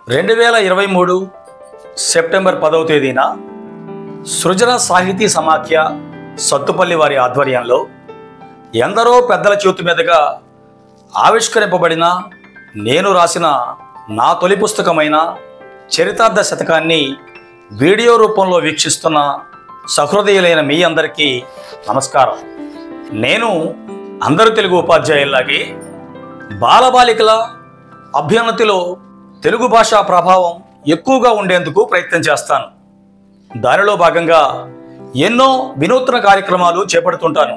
2023 September 10వ తేదీన సృజన సాహితీ సమాఖ్య సత్తుపల్లి వారి ఆధ్వర్యంలో ఎందరో పెద్దల చేతి మీదుగా ఆవిష్కరింపబడిన నేను రాసిన నా తొలి పుస్తకమైన చరితార్థ శతకాన్ని వీడియో రూపంలో వీక్షిస్తున్న సహృదయులైన మీ అందరికీ నమస్కారం. నేను అందరు తెలుగు ఉపాధ్యాయుల్లాగే బాలబాలికల అభ్యున్నతిలో తెలుగు భాషా ప్రభావం ఎక్కువగా ఉండేందుకు ప్రయత్నం చేస్తాను. దానిలో భాగంగా ఎన్నో వినూత్న కార్యక్రమాలు చేపడుతుంటాను.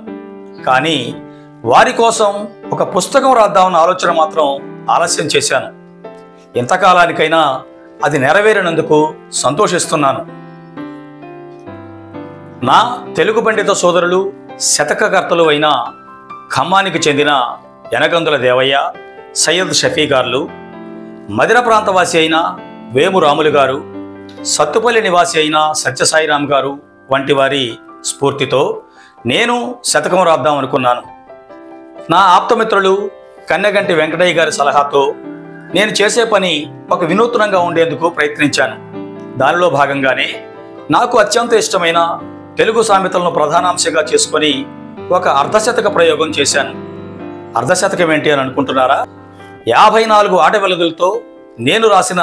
కానీ వారి కోసం ఒక పుస్తకం రాద్దామన్న ఆలోచన మాత్రం ఆలస్యం చేశాను. ఇంతకాలానికైనా అది నెరవేరినందుకు సంతోషిస్తున్నాను. నా తెలుగు పండిత సోదరులు శతకకర్తలు అయిన ఖమ్మానికి చెందిన యనగందుల దేవయ్య, సయ్యద్ షఫీ గారు, మదిర ప్రాంతవాసి అయిన వేము రాములు గారు, సత్తుపల్లి నివాసి అయిన సత్యసాయిరామ్ గారు వంటి వారి స్ఫూర్తితో నేను శతకం రాద్దాం అనుకున్నాను. నా ఆప్తమిత్రులు కన్నెగంటి వెంకటయ్య గారి సలహాతో నేను చేసే పని ఒక వినూత్నంగా ఉండేందుకు ప్రయత్నించాను. దానిలో భాగంగానే నాకు అత్యంత ఇష్టమైన తెలుగు సామెతలను ప్రధానాంశంగా చేసుకొని ఒక అర్ధశతక ప్రయోగం చేశాను. అర్ధశతకం ఏంటి అని అనుకుంటున్నారా? 54 ఆట వెలుగులతో నేను రాసిన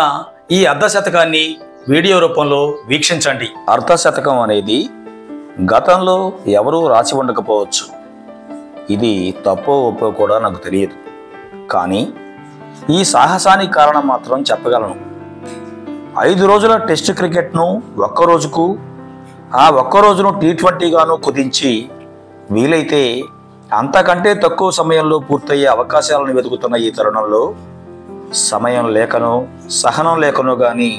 ఈ అర్ధశతకాన్ని వీడియో రూపంలో వీక్షించండి. అర్ధశతకం అనేది గతంలో ఎవరూ రాసి ఉండకపోవచ్చు. ఇది తప్పో ఒప్పో కూడా నాకు తెలియదు. కానీ ఈ సాహసానికి కారణం మాత్రం చెప్పగలను. 5 రోజుల టెస్ట్ క్రికెట్ను ఒక్కరోజుకు, ఆ ఒక్కరోజును T20గాను కుదించి వీలైతే అంతకంటే తక్కువ సమయంలో పూర్తయ్యే అవకాశాలను వెతుకుతున్న ఈ తరుణంలో సమయం లేకనో సహనం లేకనో కానీ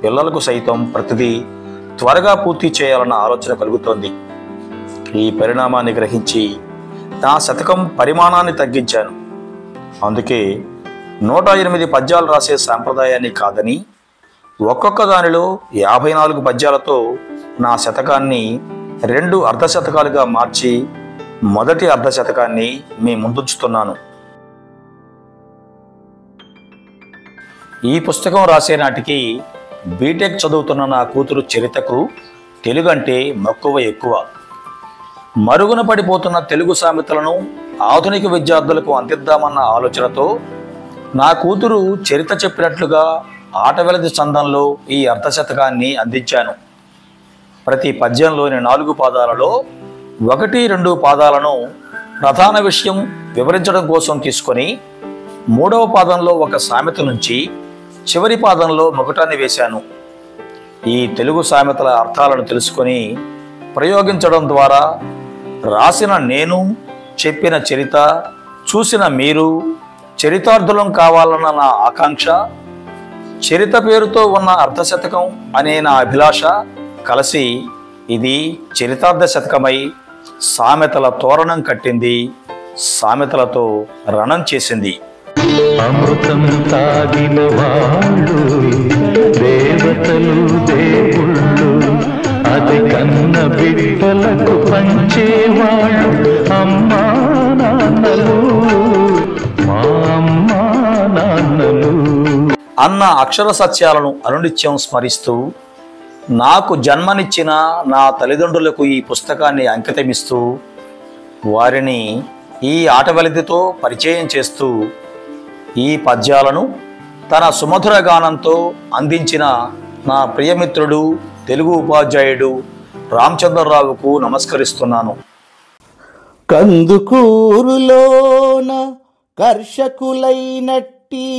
పిల్లలకు సైతం ప్రతిదీ త్వరగా పూర్తి చేయాలన్న ఆలోచన కలుగుతోంది. ఈ పరిణామాన్ని గ్రహించి నా శతకం పరిమాణాన్ని తగ్గించాను. అందుకే 108 పద్యాలు రాసే సాంప్రదాయాన్ని కాదని ఒక్కొక్క దానిలో 54 పద్యాలతో నా శతకాన్ని 2 అర్ధశతకాలుగా మార్చి మొదటి అర్ధశతకాన్ని మీ ముందుంచుతున్నాను. ఈ పుస్తకం రాసే నాటికి బీటెక్ చదువుతున్న నా కూతురు చరితకు తెలుగు అంటే మక్కువ ఎక్కువ. మరుగున పడిపోతున్న తెలుగు సామెతలను ఆధునిక విద్యార్థులకు అందిద్దామన్న ఆలోచనతో నా కూతురు చరిత చెప్పినట్లుగా ఆటవెలది చందంలో ఈ అర్ధశతకాన్ని అందించాను. ప్రతి పద్యంలోని 4 పాదాలలో 1-2 పాదాలను ప్రధాన విషయం వివరించడం కోసం తీసుకొని 3వ పాదంలో ఒక సామెత నుంచి చివరి పాదంలో మొగటాన్ని వేశాను. ఈ తెలుగు సామెతల అర్థాలను తెలుసుకొని ప్రయోగించడం ద్వారా రాసిన నేను, చెప్పిన చరిత, చూసిన మీరు చరితార్థులం కావాలన్న నా ఆకాంక్ష, చరిత పేరుతో ఉన్న అర్ధశతకం అనే నా అభిలాష కలిసి ఇది చరితార్థ శతకమై సామెతల తోరణం కట్టింది, సామెతలతో రణం చేసింది. అమృతం తాగిన వాళ్ళు దేవతలు దేవుళ్ళు, అది కన్న బిడ్డలకు పంచేవాళ్ళు అమ్మా నాన్నలు, మా అమ్మా నాన్నలు అన్న అక్షర సత్యాలను అనునిత్యం స్మరిస్తూ నాకు జన్మనిచ్చిన నా తల్లిదండ్రులకు ఈ పుస్తకాన్ని అంకితమిస్తూ వారిని ఈ ఆటవెలదితో పరిచయం చేస్తూ ఈ పద్యాలను తన సుమధుర గానంతో అందించిన నా ప్రియమిత్రుడు తెలుగు ఉపాధ్యాయుడు రామచంద్రరావుకు నమస్కరిస్తున్నాను. కందుకూరులోన కర్షకులైనట్టి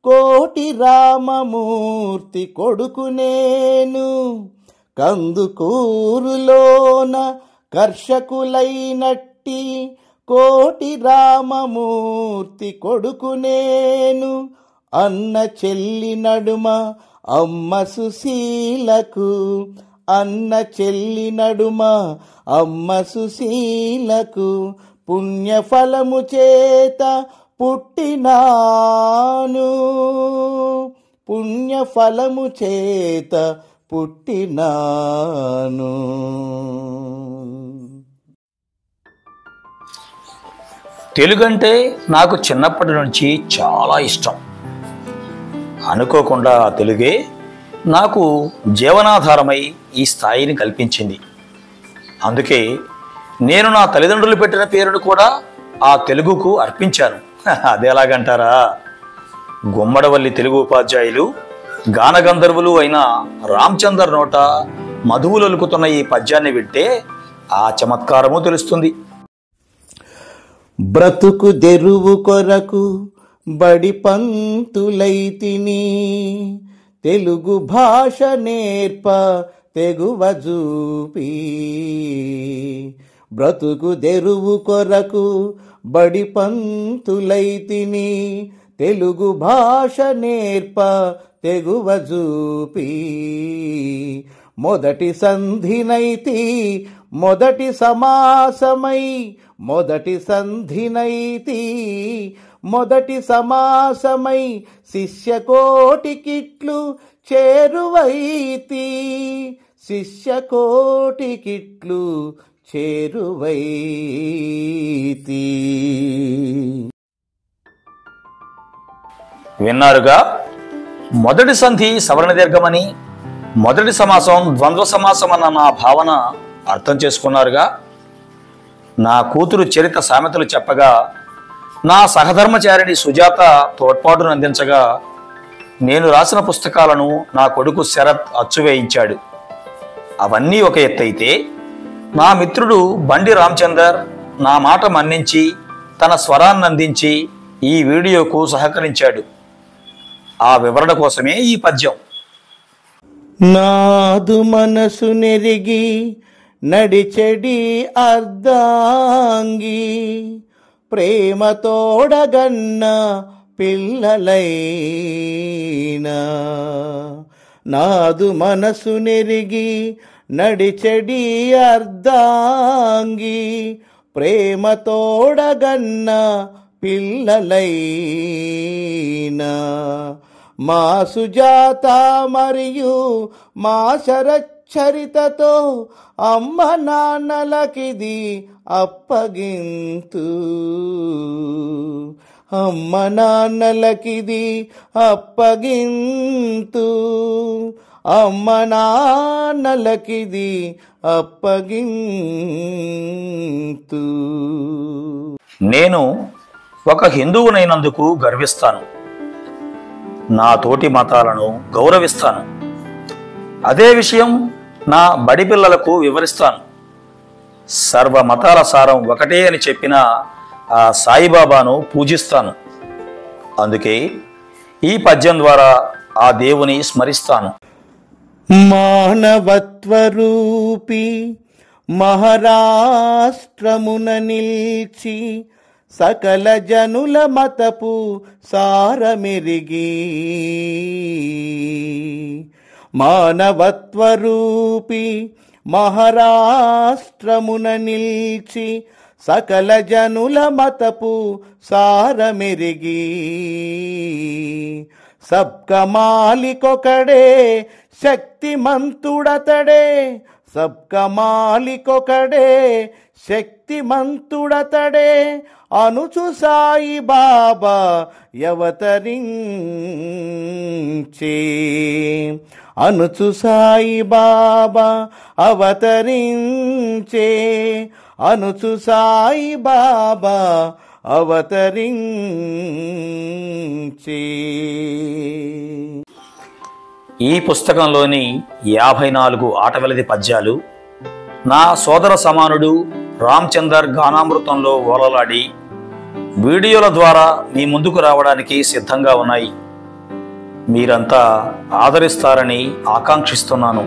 కోటి రామమూర్తి కొడుకు నేను, కందుకూరులోన కర్షకులైనట్టి కోటి రామమూర్తి కొడుకు నేను, అన్న చెల్లి నడుమ అమ్మ సుశీలకు, అన్న చెల్లి నడుమ అమ్మ సుశీలకు పుణ్యఫలము చేత పుట్టినాను, పుణ్యఫలము చేత పుట్టినాను. తెలుగంటే నాకు చిన్నప్పటి నుంచి చాలా ఇష్టం. అనుకోకుండా ఆ తెలుగే నాకు జీవనాధారమై ఈ స్థాయిని కల్పించింది. అందుకే నేను నా తల్లిదండ్రులు పెట్టిన పేరును కూడా ఆ తెలుగుకు అర్పించాను. అదేలాగంటారా? గుమ్మడవల్లి తెలుగు ఉపాధ్యాయులు గానగంధర్వులు అయిన రామచందర్ నోట మధువులొలుకుతున్న ఈ పద్యాన్ని వింటే ఆ చమత్కారము తెలుస్తుంది. బ్రతుకు తెరువు కొరకు బడి పంతులైతిని, తెలుగు భాష నేర్ప తెగువ చూపి. బ్రతుకు తెరువు కొరకు బడి పంతులైతిని, తెలుగు భాష నేర్ప తెగువ చూపి. మొదటి సంధినైతి మొదటి సమాసమై, మొదటి సంధినైతి మొదటి సమాసమై, శిష్యకోటికిట్లు చేరువైతి, శిష్యకోటికిట్లు చేరువైతి. విన్నారుగా? మొదటి సంధి సవర్ణ దీర్ఘమని, మొదటి సమాసం ద్వంద్వ సమాసం అన్న నా భావన అర్థం చేసుకున్నారుగా? నా కూతురు చరిత సామెతలు చెప్పగా, నా సహధర్మచారిణి సుజాత తోడ్పాటును అందించగా, నేను రాసిన పుస్తకాలను నా కొడుకు శరత్ అచ్చువేయించాడు. అవన్నీ ఒక ఎత్తైతే, నా మిత్రుడు బండి రామచందర్ నా మాట మన్నించి తన స్వరాన్ని అందించి ఈ వీడియోకు సహకరించాడు. ఆ వివరణ కోసమే ఈ పద్యం. నాదు మనసు నెరిగి నడిచెడి అర్ధాంగి, ప్రేమ తోడగన్న పిల్లలైనా. నాదు మనసు నెరిగి నడిచెడి అర్ధాంగి, ప్రేమ తోడగన్న పిల్లలైనా. మా సుజాత మరియు మా శరచ్చరితతో అమ్మ నాన్నలకిది అప్పగింతు, అమ్మ నాన్నలకిది అప్పగింతు, అమ్మ నాన్నలకిది అప్పగింతు. నేను ఒక హిందువునైనందుకు గర్విస్తాను. నా తోటి మతాలను గౌరవిస్తాను. అదే విషయం నా బడి పిల్లలకు వివరిస్తాను. సర్వ మతాల సారం ఒకటే అని చెప్పిన ఆ సాయిబాబాను పూజిస్తాను. అందుకే ఈ పద్యం ద్వారా ఆ దేవుని స్మరిస్తాను. మానవత్వరూపి మహారాష్ట్రమున నిల్చి, సకల జనుల మతపు సారమెరిగి. మానవత్వరూపి మహారాష్ట్రమున నిల్చి, సకల జనుల మతపు సారమెరిగి. సబ్క మాలికొకడే శక్తిమంతుడతడే, సబ్క మాలికొకడే శక్తిమంతుడతడే, అనుచు సాయి బాబా అవతరించే, అనుచు సాయి బాబా అవతరించే, అనుచు సాయి బాబా అవతరించే. ఈ పుస్తకంలోని 54 ఆటవెలది పద్యాలు నా సోదర సమానుడు రామచందర్ గానామృతంలో ఓలలాడి వీడియోల ద్వారా మీ ముందుకు రావడానికి సిద్ధంగా ఉన్నాయి. మీరంతా ఆదరిస్తారని ఆకాంక్షిస్తున్నాను.